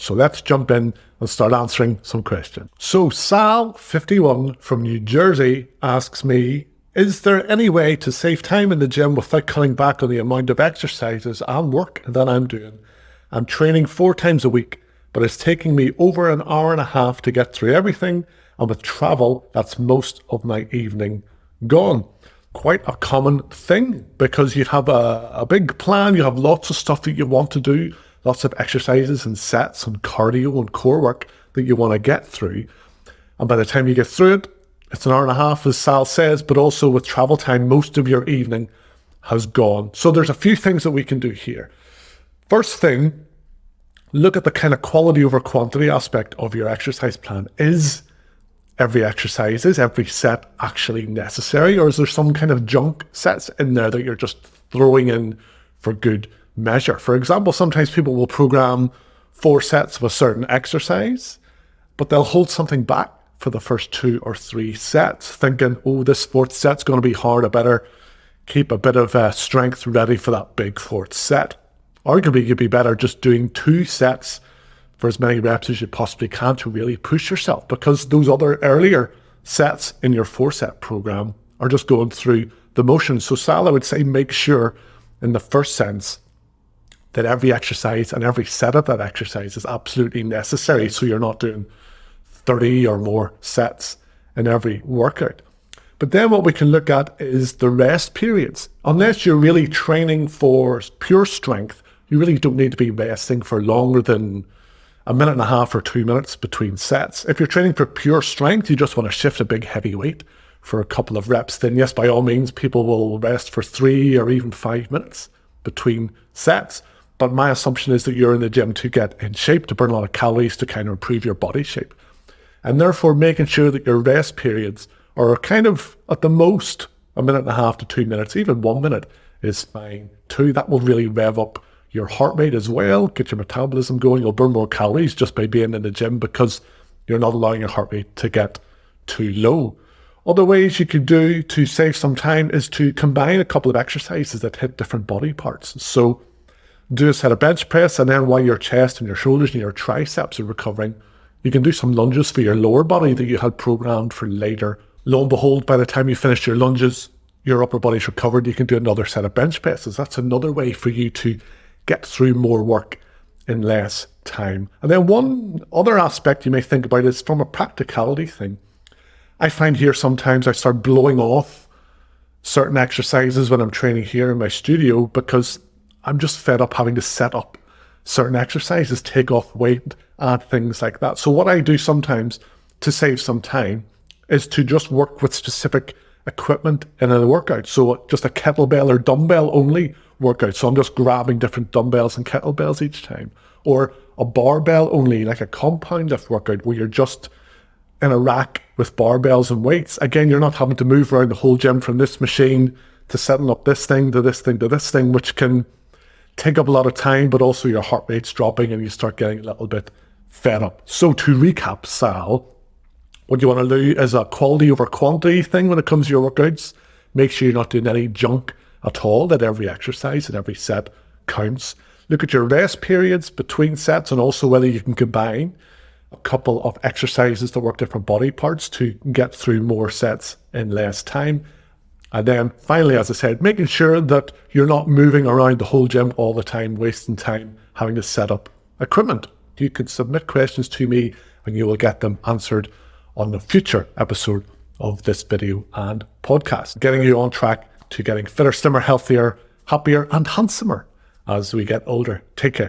So let's jump in and start answering some questions. So Sal, 51 from New Jersey, asks me, is there any way to save time in the gym without cutting back on the amount of exercises and work that I'm doing? I'm training 4 times a week, but it's taking me over an hour and a half to get through everything. And with travel, that's most of my evening gone. Quite a common thing, because you have a big plan, you have lots of stuff that you want to do, lots of exercises and sets and cardio and core work that you want to get through. And by the time you get through it, it's an hour and a half, as Sal says, but also with travel time, most of your evening has gone. So there's a few things that we can do here. First thing, look at the kind of quality over quantity aspect of your exercise plan. Is every set actually necessary, or is there some kind of junk sets in there that you're just throwing in for good measure? For example, sometimes people will program 4 sets of a certain exercise, but they'll hold something back for the first 2 or 3 sets, thinking, oh, this 4th set's going to be hard, I better keep a bit of strength ready for that big 4th set. Arguably, you'd be better just doing 2 sets for as many reps as you possibly can to really push yourself, because those other earlier sets in your 4-set program are just going through the motions. So Sal, I would say, make sure in the first sense that every exercise and every set of that exercise is absolutely necessary, so you're not doing 30 or more sets in every workout. But then what we can look at is the rest periods. Unless you're really training for pure strength, you really don't need to be resting for longer than a minute and a half or 2 minutes between sets. If you're training for pure strength, you just want to shift a big heavy weight for a couple of reps, then yes, by all means, people will rest for 3 or even 5 minutes between sets. But my assumption is that you're in the gym to get in shape, to burn a lot of calories, to kind of improve your body shape. And therefore making sure that your rest periods are kind of at the most a minute and a half to 2 minutes, even 1 minute is fine too. That will really rev up your heart rate as well, get your metabolism going. You'll burn more calories just by being in the gym because you're not allowing your heart rate to get too low. Other ways you could do to save some time is to combine a couple of exercises that hit different body parts. So do a set of bench press, and then while your chest and your shoulders and your triceps are recovering, you can do some lunges for your lower body that you had programmed for later. Lo and behold, by the time you finish your lunges, your upper body's recovered, you can do another set of bench presses. That's another way for you to get through more work in less time. And then one other aspect you may think about is from a practicality thing. I find here sometimes I start blowing off certain exercises when I'm training here in my studio because I'm just fed up having to set up certain exercises, take off weight, add things like that. So what I do sometimes to save some time is to just work with specific equipment in a workout. So just a kettlebell or dumbbell only workout. So I'm just grabbing different dumbbells and kettlebells each time. Or a barbell only, like a compound lift workout where you're just in a rack with barbells and weights. Again, you're not having to move around the whole gym from this machine to setting up this thing to this thing to this thing, which can take up a lot of time, but also your heart rate's dropping and you start getting a little bit fed up. So to recap, Sal, what you want to do is a quality over quantity thing when it comes to your workouts. Make sure you're not doing any junk at all, that every exercise and every set counts. Look at your rest periods between sets and also whether you can combine a couple of exercises that work different body parts to get through more sets in less time. And then finally, as I said, making sure that you're not moving around the whole gym all the time, wasting time having to set up equipment. You can submit questions to me and you will get them answered on a future episode of this video and podcast, getting you on track to getting fitter, slimmer, healthier, happier and handsomer as we get older. Take care.